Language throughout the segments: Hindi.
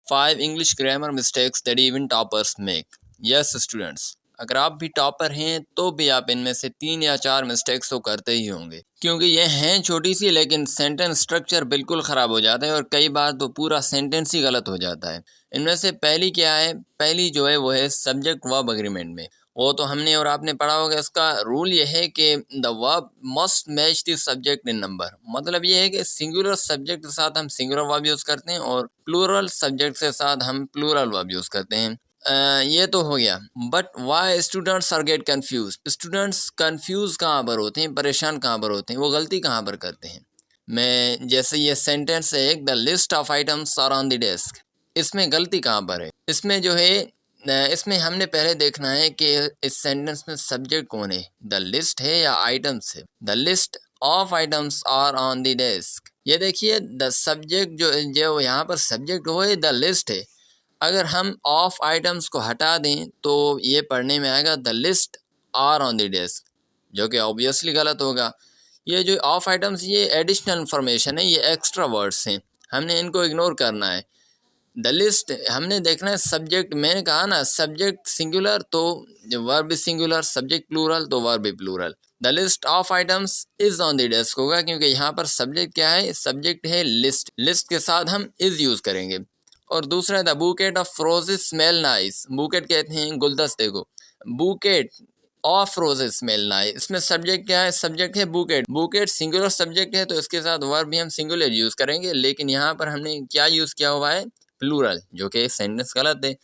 5 English grammar mistakes that even toppers make. Yes students, अगर आप भी टॉपर हैं तो भी आप इनमें से 3 या 4 मिस्टेक्स तो करते ही होंगे, क्योंकि ये हैं छोटी सी लेकिन सेंटेंस स्ट्रक्चर बिल्कुल ख़राब हो जाता है और कई बार तो पूरा सेंटेंस ही गलत हो जाता है। इनमें से पहली क्या है, पहली जो है वो है सब्जेक्ट वर्ब एग्रीमेंट में। वो तो हमने और आपने पढ़ा होगा। इसका रूल ये है कि the verb must match the subject in number. मतलब ये है कि सिंगुलर सब्जेक्ट के साथ हम सिंगुलर वर्ब यूज़ करते हैं और प्लूरल सब्जेक्ट के साथ हम प्लूरल वर्ब यूज़ करते हैं। ये तो हो गया। But why students are get confuse. Students confuse कहाँ पर होते हैं, परेशान कहाँ पर होते हैं, वो गलती कहाँ पर करते हैं। मैं जैसे ये सेंटेंस है, the list of items are on the desk, इसमें गलती कहाँ पर है। इसमें जो है इसमें हमने पहले देखना है कि इस सेंटेंस में सब्जेक्ट कौन है, द लिस्ट है या आइटम्स है। The list of items are on the desk. ये देखिए द सब्जेक्ट जो यहाँ पर सब्जेक्ट वो है, द लिस्ट है। अगर हम ऑफ आइटम्स को हटा दें तो ये पढ़ने में आएगा the list are on the desk, जो कि ऑब्वियसली गलत होगा। ये जो ऑफ आइटम्स ये एडिशनल इंफॉर्मेशन है, ये एक्स्ट्रा वर्ड्स हैं, हमने इनको इग्नोर करना है। द लिस्ट हमने देखना है सब्जेक्ट, मैंने कहा ना सब्जेक्ट सिंगुलर तो वर्ब भी सिंगुलर, सब्जेक्ट प्लूरल तो वर्ब भी plural. The list of items is on the desk होगा, क्योंकि यहाँ पर सब्जेक्ट क्या है, सब्जेक्ट है लिस्ट, लिस्ट के साथ हम इज यूज़ करेंगे। और दूसरा the bouquet of roses smell nice. Bouquet कहते हैं गुलदस्ते को, bouquet of roses smell nice. इसमें सब्जेक्ट क्या है, सब्जेक्ट है बुकेट। बुकेट सिंगुलर सब्जेक्ट है तो इसके साथ वर्ब भी हम सिंगुलर यूज़ करेंगे, लेकिन यहाँ पर हमने क्या यूज़ किया हुआ है, प्लूरल, जो कि सेंटेंस गलत है।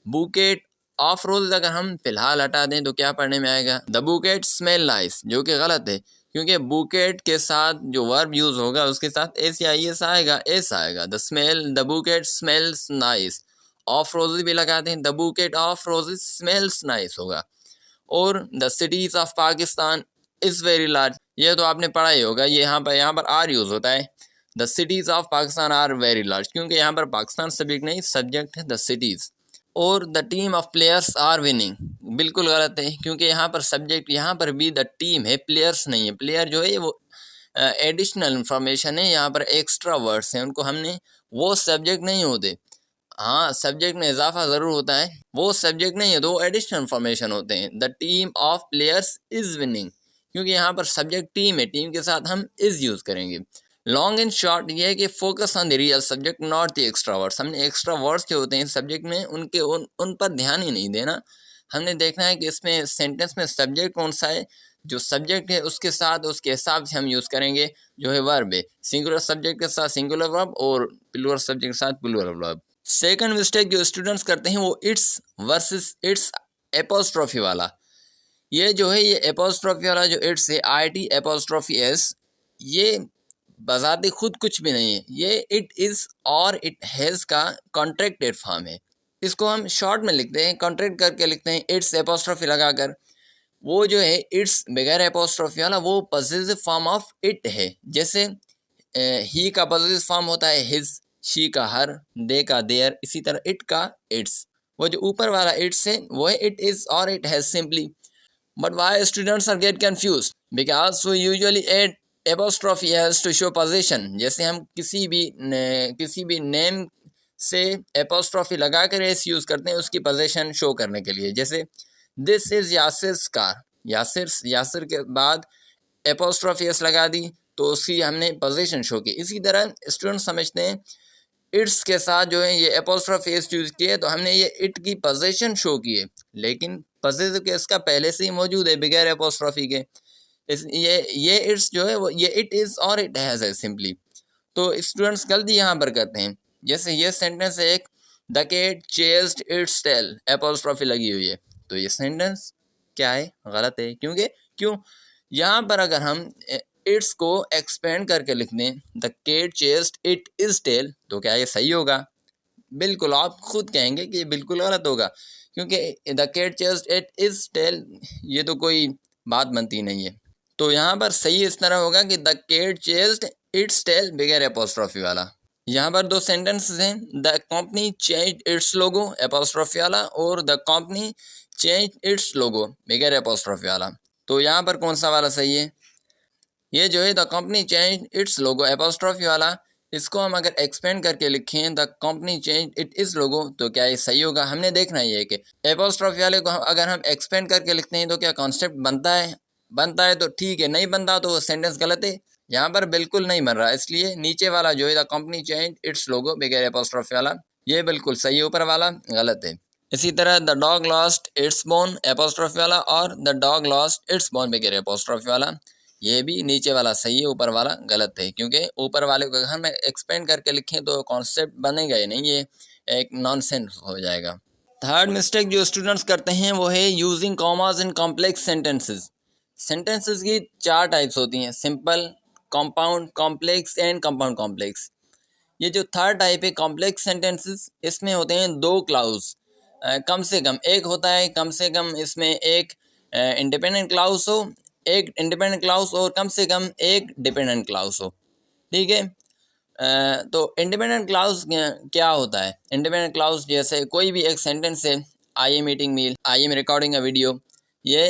बुकेट ऑफ रोज अगर हम फिलहाल हटा दें तो क्या पढ़ने में आएगा, द बुकेट स्मेल नाइस, जो कि गलत है, क्योंकि बुकेट के साथ जो वर्ब यूज होगा उसके साथ एस या एस आएगा, एस आएगा। The smell, the bouquet smells nice. Of roses भी लगाते हैं, the bouquet of roses smells nice होगा। और the cities of Pakistan is very large, ये तो आपने पढ़ा ही होगा। ये यहाँ पर आर यूज होता है, the cities of Pakistan are very large, क्योंकि यहाँ पर पाकिस्तान सब्जेक्ट नहीं, सब्जेक्ट है द सिटीज। और the team of players are winning, बिल्कुल गलत है, क्योंकि यहाँ पर सब्जेक्ट, यहाँ पर भी द टीम है, प्लेयर्स नहीं है। प्लेयर जो है वो एडिशनल इंफॉर्मेशन है, यहाँ पर एक्स्ट्रा वर्ड्स हैं, उनको हमने, वो सब्जेक्ट नहीं होते। हाँ सब्जेक्ट में इजाफा ज़रूर होता है, वो सब्जेक्ट नहीं है तो वो एडिशनल इंफॉर्मेशन होते हैं। The team of players is winning, क्योंकि यहाँ पर सब्जेक्ट टीम है, टीम के साथ हम इज़ यूज़ करेंगे। लॉन्ग एंड शॉर्ट ये है कि focus on the real subject not the extra words. हमने एक्स्ट्रा वर्ड्स जो होते हैं सब्जेक्ट में उन पर ध्यान ही नहीं देना। हमने देखना है कि इसमें सेंटेंस में सब्जेक्ट कौन सा है, जो सब्जेक्ट है उसके साथ उसके हिसाब से हम यूज़ करेंगे, जो है वर्ब है। सिंगुलर सब्जेक्ट के साथ सिंगुलर वर्ब और प्लूरल सब्जेक्ट के साथ प्लूरल वर्ब। सेकंड मिस्टेक जो स्टूडेंट्स करते हैं वो इट्स वर्सेस इट्स एपोस्ट्रॉफी वाला। ये जो है ये एपोस्ट्रॉफी वाला जो इट्स है, IT एपोस्ट्रॉफी एस, ये बजाते खुद कुछ भी नहीं है। ये इट इज़ और इट हैज़ का कॉन्ट्रैक्टेड फॉर्म है। इसको हम शॉर्ट में लिखते हैं, कॉन्ट्रैक्ट करके लिखते हैं इट्स एपोस्ट्रॉफी लगाकर। वो जो है इट्स बगैर एपोस्ट्रॉफी वाला वो पॉसेसिव फॉर्म ऑफ इट है। जैसे ही का पॉसेसिव फॉर्म होता है हिज, शी का हर, दे का देयर, इसी तरह इट का इट्स। वो जो ऊपर वाला इट्स है वो है इट इज़ और it has simply. But why students are get confuse, because we usually add apostrophe S to show position. जैसे हम किसी भी नेम से एपोस्ट्रॉफी लगा कर एस यूज़ करते हैं उसकी पोजीशन शो करने के लिए। जैसे दिस इज़ यासिर्स कार, यासिर के बाद एपोस्ट्रॉफी एस लगा दी तो उसकी हमने पोजीशन शो की। इसी तरह स्टूडेंट समझते हैं इट्स के साथ जो है ये एपोस्ट्रॉफी एस यूज़ किए तो हमने ये इट की पोजीशन शो की है, लेकिन पॉसेसिव केस का पहले से ही मौजूद है बगैर एपोस्ट्रॉफी के। ये इट्स जो है वो ये इट इज़ और इट हैज़ है सिंपली। तो स्टूडेंट्स गलती यहाँ पर करते हैं। जैसे ये सेंटेंस है एक, the cat chased it's tail, apostrophe लगी हुई है, तो ये सेंटेंस क्या है, गलत है। क्यों यहाँ पर अगर हम इट्स को एक्सपेंड करके लिख दें, the cat chased it is tail, तो क्या ये सही होगा? बिल्कुल, आप खुद कहेंगे कि ये बिल्कुल गलत होगा, क्योंकि the cat chased it is tail ये तो कोई बात बनती नहीं है। तो यहाँ पर सही इस तरह होगा कि the cat chased it's tail बगैर एपोस्ट्रॉफी वाला। यहाँ पर दो सेंटेंसेस हैं, the company changed it's logo apostrophe वाला और the company changed it's logo बगैर एपोस्ट्रॉफी वाला। तो यहाँ पर कौन सा वाला सही है? ये जो है the company changed it's logo apostrophe वाला, इसको हम अगर एक्सपेंड करके लिखें the company change it is logo, तो क्या ये सही होगा? हमने देखना ये है कि एपोस्ट्रोफी वाले को अगर हम एक्सपेंड करके लिखते हैं तो क्या कॉन्सेप्ट बनता है? बनता है तो ठीक है, नहीं बनता तो वो सेंटेंस गलत है। यहाँ पर बिल्कुल नहीं बन रहा, इसलिए नीचे वाला जो है the company change it's logo बगैर एपोस्ट्रोफी वाला, ये बिल्कुल सही है, ऊपर वाला गलत है। इसी तरह the dog lost its bone apostrophe वाला और the dog lost its bone बगैर एपोस्ट्रोफी वाला, ये भी नीचे वाला सही है, ऊपर वाला गलत है, क्योंकि ऊपर वाले को हम एक्सपेंड करके लिखें तो कॉन्सेप्ट बनेगा ही नहीं, ये एक नॉनसेंस हो जाएगा। थर्ड मिस्टेक जो स्टूडेंट्स करते हैं वो है using commas in complex sentences. Sentences की 4 टाइप्स होती हैं, simple, compound, complex and compound complex. ये जो थर्ड टाइप है कॉम्प्लेक्स सेंटेंसेस, इसमें होते हैं 2 क्लाउज, कम से कम एक होता है, कम से कम इसमें एक इंडिपेंडेंट क्लाउज हो, एक इंडिपेंडेंट क्लाउज और कम से कम एक डिपेंडेंट क्लाउज हो, ठीक है। तो इंडिपेंडेंट क्लाउज क्या होता है? इंडिपेंडेंट क्लाउज जैसे कोई भी एक सेंटेंस है, I am eating meal, I am recording a video, ये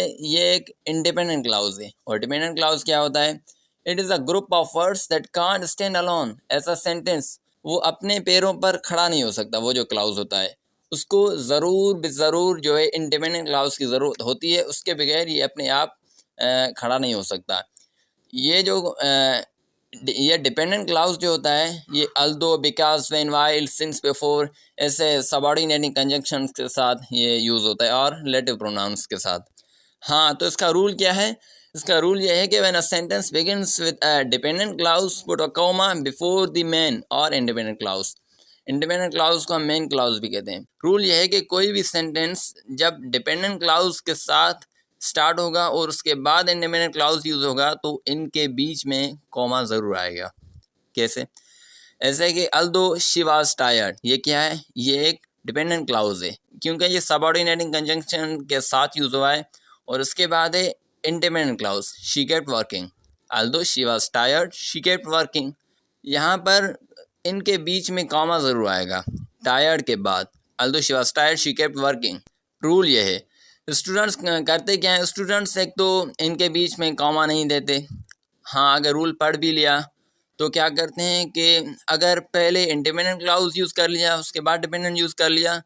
एक इंडिपेंडेंट क्लाउज है। और डिपेंडेंट क्लाउज क्या होता है? It is a group of words that can't stand alone as a sentence, वो अपने पैरों पर खड़ा नहीं हो सकता, वो जो क्लाउज होता है उसको ज़रूर जो है इंडिपेंडेंट क्लाउज की ज़रूरत होती है, उसके बगैर ये अपने आप खड़ा नहीं हो सकता। ये जो ये डिपेंडेंट क्लाउज जो होता है ये although, because, when, while, since, before ऐसे सबऑर्डिनेटिंग कंजंक्शंस के साथ ये यूज़ होता है और रिलेटिव प्रोनाउंस के साथ। हाँ, तो इसका रूल क्या है? इसका रूल ये है कि when a sentence begins with a dependent clause put a comma before the main और इंडिपेंडेंट क्लाउज। इंडिपेंडेंट क्लाउज को हम मेन क्लाउज भी कहते हैं। रूल ये है कि कोई भी सेंटेंस जब डिपेंडेंट क्लाउज के साथ स्टार्ट होगा और उसके बाद इंडिपेंडेंट क्लाउज यूज़ होगा तो इनके बीच में कॉमा ज़रूर आएगा। कैसे? ऐसे कि अल्दो शी वाज टायर्ड, ये क्या है? ये एक डिपेंडेंट क्लाउज है, क्योंकि ये सबऑर्डिनेटिंग कंजंक्शन के साथ यूज़ हुआ है। और उसके बाद है independent clause, she kept working, although she was tired she kept working. यहाँ पर इनके बीच में कॉमा ज़रूर आएगा टायर्ड के बाद, although she was tired she kept working. Rule ये है। स्टूडेंट्स करते क्या हैं? स्टूडेंट्स एक तो इनके बीच में कॉमा नहीं देते। हाँ, अगर रूल पढ़ भी लिया तो क्या करते हैं कि अगर पहले इंडिपेंडेंट क्लाउज यूज़ कर लिया उसके बाद डिपेंडेंट यूज़ कर लिया,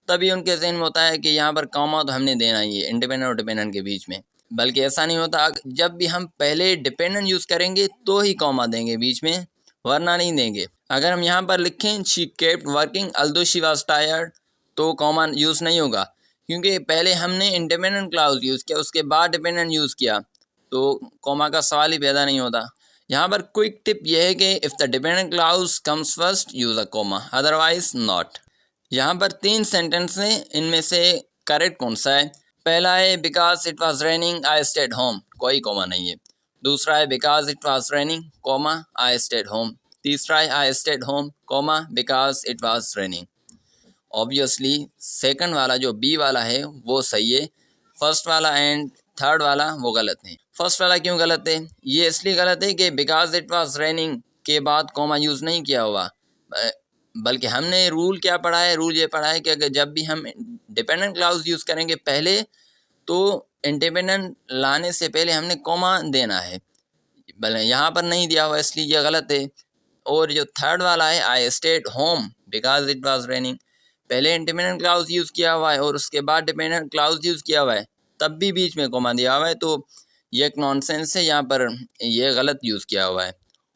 तभी उनके ज़हन में होता है कि यहाँ पर कॉमा तो हमने देना ही है इंडिपेंडेंट और डिपेंडेंट के बीच में। बल्कि ऐसा नहीं होता, जब भी हम पहले डिपेंडेंट यूज़ करेंगे तो ही कॉमा देंगे बीच में, वरना नहीं देंगे। अगर हम यहाँ पर लिखें she kept working although she was tired, तो कॉमा यूज़ नहीं होगा, क्योंकि पहले हमने इंडिपेंडेंट क्लाउज यूज़ किया उसके बाद डिपेंडेंट यूज़ किया, तो कॉमा का सवाल ही पैदा नहीं होता। यहाँ पर क्विक टिप यह है कि if the dependent clause comes first use a comma, otherwise not. यहाँ पर 3 सेंटेंस हैं, इनमें से करेक्ट कौन सा है? पहला है because it was raining I stayed home, कोई कॉमा नहीं है। दूसरा है because it was raining comma I stayed home. तीसरा है I stayed home comma because it was raining. Obviously second वाला जो बी वाला है वो सही है, फर्स्ट वाला एंड थर्ड वाला वो गलत है। फर्स्ट वाला क्यों गलत है? ये इसलिए गलत है कि बिकॉज इट वाज रेनिंग के बाद कॉमा यूज़ नहीं किया हुआ, बल्कि हमने रूल क्या पढ़ा है? रूल ये पढ़ा है कि अगर जब भी हम डिपेंडेंट क्लाउज यूज़ करेंगे पहले, तो इंडिपेंडेंट लाने से पहले हमने कॉमा देना है, भले यहाँ पर नहीं दिया हुआ इसलिए ये गलत है। और जो थर्ड वाला है I stayed home because it was raining, पहले इंडिपेंडेंट क्लाउज यूज़ किया हुआ है और उसके बाद डिपेंडेंट क्लाउज यूज़ किया हुआ है, तब भी बीच में कॉमा दिया हुआ है, तो ये एक नॉनसेंस है, यहाँ पर ये गलत यूज़ किया हुआ है।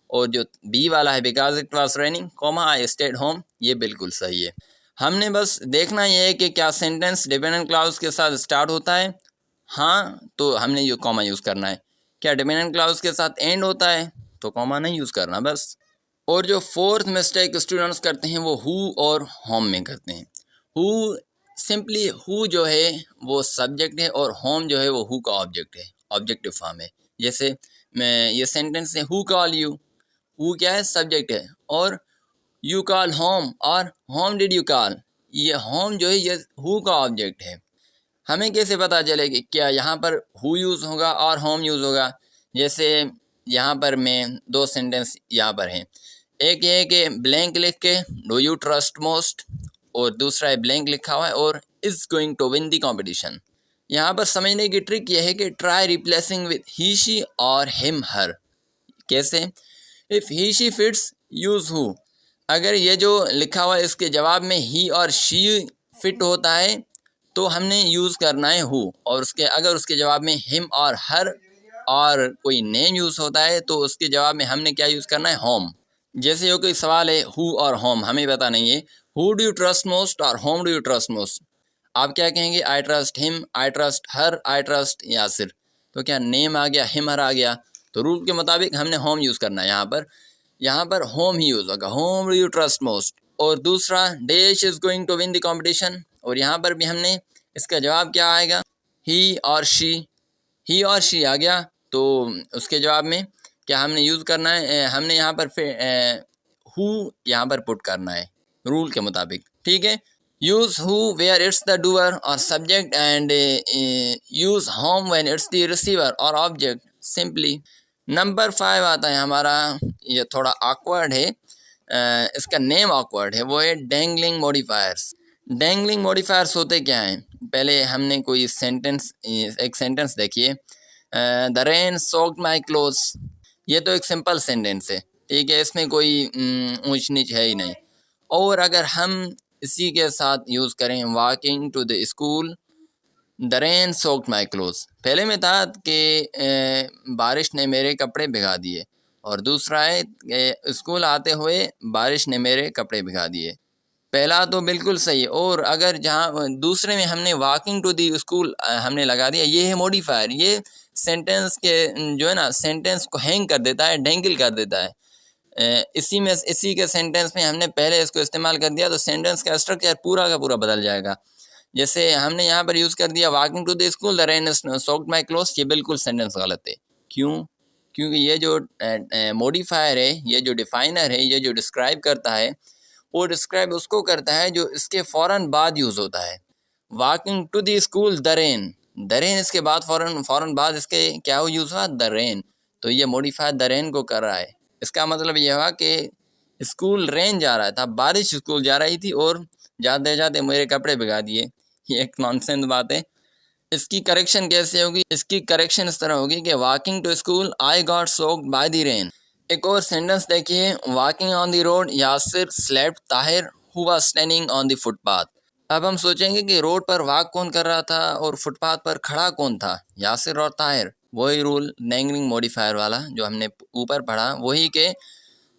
और जो बी वाला है because it was raining comma I stayed home, ये बिल्कुल सही है। हमने बस देखना ये है कि क्या सेंटेंस डिपेंडेंट क्लाउज के साथ स्टार्ट होता है, हाँ तो हमने ये कॉमा यूज़ करना है। क्या डिपेंडेंट क्लाउज के साथ एंड होता है तो कॉमा नहीं यूज़ करना बस। और जो फोर्थ मिस्टेक स्टूडेंट्स करते हैं वो हु और होम में करते हैं। हु, सिंपली हु जो है वो सब्जेक्ट है और होम जो है वो हु का ऑब्जेक्ट है, ऑब्जेक्टिव फॉर्म है। जैसे मैं ये सेंटेंस है हु कॉल यू, हु क्या है? सब्जेक्ट है, और यू कॉल होम और होम डिड यू कॉल, ये होम जो है ये हु का ऑब्जेक्ट है। हमें कैसे पता चलेगा क्या यहाँ पर हु यूज़ होगा और होम यूज़ होगा? जैसे यहाँ पर मैं 2 सेंटेंस यहाँ पर हैं, एक ये है कि ब्लैंक लिख के डू यू ट्रस्ट मोस्ट, और दूसरा है ब्लैंक लिखा हुआ है और is going to win the competition. यहाँ पर समझने की ट्रिक ये है कि try replacing with he she और हिम हर। कैसे? If he she fits use who. अगर ये जो लिखा हुआ है इसके जवाब में ही और शी फिट होता है तो हमने यूज़ करना है हु, और अगर उसके जवाब में हिम और हर और कोई नेम यूज़ होता है तो उसके जवाब में हमने क्या यूज़ करना है, होम। जैसे ये कोई सवाल है हु और होम, हमें पता नहीं है who do you trust most और whom do you trust most, आप क्या कहेंगे, I trust him, I trust her, I trust Yasir. तो क्या नेम आ गया, हिम हर आ गया, तो रूल के मुताबिक हमने होम यूज़ करना है। यहाँ पर होम ही यूज़ होगा, whom do you trust most. और दूसरा, dash is going to win the competition, और यहाँ पर भी हमने इसका जवाब क्या आएगा, ही और शी। ही और शी आ गया तो उसके जवाब में क्या हमने यूज़ करना है, हमने यहाँ पर हु यहाँ पर पुट करना है रूल के मुताबिक, ठीक है। Use who where it's the doer और subject, and use whom when it's the receiver और ऑब्जेक्ट, सिंपली। नंबर 5 आता है हमारा, ये थोड़ा ऑकवर्ड है, इसका नेम ऑकवर्ड है, वो है डैंगलिंग मॉडिफायर्स। डैंगलिंग मॉडिफायर्स होते क्या हैं, पहले हमने कोई एक सेंटेंस देखिए, the rain soaked my clothes, ये तो एक सिंपल सेंटेंस है, ठीक है, इसमें कोई ऊंच नीच है ही नहीं। और अगर हम इसी के साथ यूज़ करें walking to the school, the rain soaked my clothes, पहले में था कि बारिश ने मेरे कपड़े भिगा दिए, और दूसरा है स्कूल आते हुए बारिश ने मेरे कपड़े भिगा दिए। पहला तो बिल्कुल सही है, और अगर जहाँ दूसरे में हमने वॉकिंग टू दी स्कूल हमने लगा दिया, ये है मॉडिफायर, ये सेंटेंस के जो है ना, सेंटेंस को हैंग कर देता है, डेंगल कर देता है। इसी के सेंटेंस में हमने पहले इसको इस्तेमाल कर दिया तो सेंटेंस का स्ट्रक्चर पूरा का पूरा बदल जाएगा। जैसे हमने यहाँ पर यूज़ कर दिया walking to the school, the rain soaked my clothes, ये बिल्कुल सेंटेंस गलत है। क्यों? क्योंकि ये जो मॉडिफायर है, ये जो डिफाइनर है, ये जो डिस्क्राइब करता है, वो डिस्क्राइब उसको करता है जो इसके फ़ौरन बाद यूज़ होता है। Walking to the school, the rain इसके बाद फ़ौरन बाद इसके क्या यूज़ हुआ, द रेन, तो ये मॉडिफायर द रेन को कर रहा है। इसका मतलब ये हुआ कि स्कूल रेन जा रहा था, बारिश स्कूल जा रही थी और जाते जाते मेरे कपड़े भिगा दिए, ये एक नॉनसेंस बात है। इसकी करेक्शन कैसे होगी, इसकी करेक्शन इस तरह होगी कि walking to school I got soaked by the rain. एक और सेंटेंस देखिए, walking on the road Yasir slapped Tahir who was standing on the footpath. अब हम सोचेंगे कि रोड पर वॉक कौन कर रहा था और फुटपाथ पर खड़ा कौन था, यासिर और ताहिर। वही रूल डैंगलिंग मॉडिफायर वाला जो हमने ऊपर पढ़ा, वही के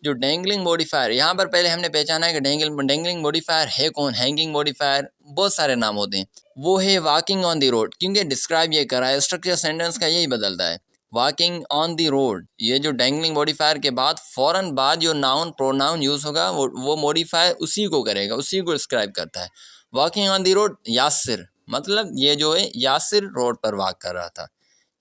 जो डैंगलिंग मॉडिफायर, यहाँ पर पहले हमने पहचाना है कि डैंगलिंग मॉडिफायर है कौन, हैंगिंग मॉडिफायर, बहुत सारे नाम होते हैं, वो है वॉकिंग ऑन द रोड, क्योंकि डिस्क्राइब ये करा है, स्ट्रक्चर सेंटेंस का यही बदलता है, वॉकिंग ऑन द रोड। ये जो डैंगलिंग मॉडिफायर के बाद फ़ौरन बाद जो नाउन प्रोनाउन यूज़ होगा वो मॉडिफायर उसी को करेगा, उसी को डिस्क्राइब करता है। Walking on the road Yasir, मतलब ये जो है यासिर रोड पर वॉक कर रहा था।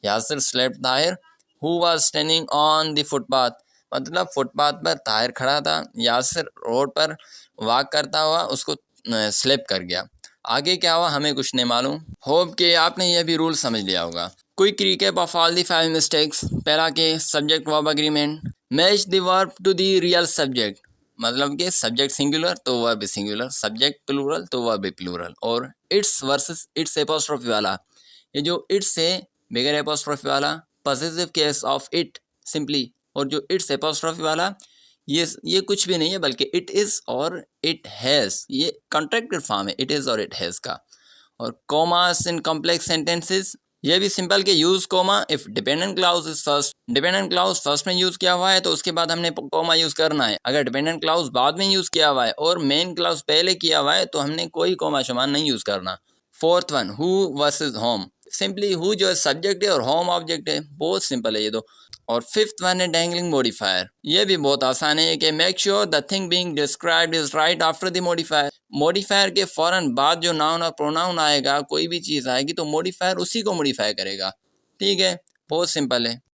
Yasir slapped Tahir who was standing on the footpath, मतलब फुटपाथ पर ताहिर खड़ा था, यासिर रोड पर वॉक करता हुआ उसको स्लिप कर गया। आगे क्या हुआ हमें कुछ नहीं मालूम। होप कि आपने यह भी रूल समझ लिया होगा। Quick recap of all the 5 mistakes. पहला के subject verb agreement, match the verb to the real subject, मतलब कि सब्जेक्ट सिंगुलर तो वर्ब सिंगुलर, सब्जेक्ट प्लूरल तो वर्ब प्लूरल। और इट्स वर्सेस इट्स एपोस्ट्रोफी वाला, ये जो इट्स है बगैर एपोस्ट्रोफी वाला, possessive case of it simply, और जो इट्स एपोस्ट्रोफी वाला ये कुछ भी नहीं है बल्कि इट इज़ और इट हैज़, ये कॉन्ट्रैक्टेड फॉर्म है इट इज़ और इट हैज़ का। और कॉमास इन कॉम्प्लेक्स सेंटेंसेस, ये भी सिंपल के use comma if dependent clause is first, dependent clause first में यूज़ किया हुआ है तो उसके बाद हमने कॉमा यूज़ करना है। अगर डिपेंडेंट क्लाउज बाद में यूज़ किया हुआ है और मेन क्लाउज पहले किया हुआ है तो हमने कोई कॉमा शुमार नहीं यूज़ करना। Fourth one, who versus home, simply who जो है सब्जेक्ट है और होम ऑब्जेक्ट है, बहुत सिंपल है ये तो। और फिफ्थ वन है डैंगलिंग मॉडिफायर, ये भी बहुत आसान है कि make sure the thing being described is right after the modifier. Modifier के फौरन बाद जो नाउन और प्रोनाउन आएगा, कोई भी चीज़ आएगी तो मॉडिफायर उसी को मॉडिफाई करेगा, ठीक है, बहुत सिंपल है।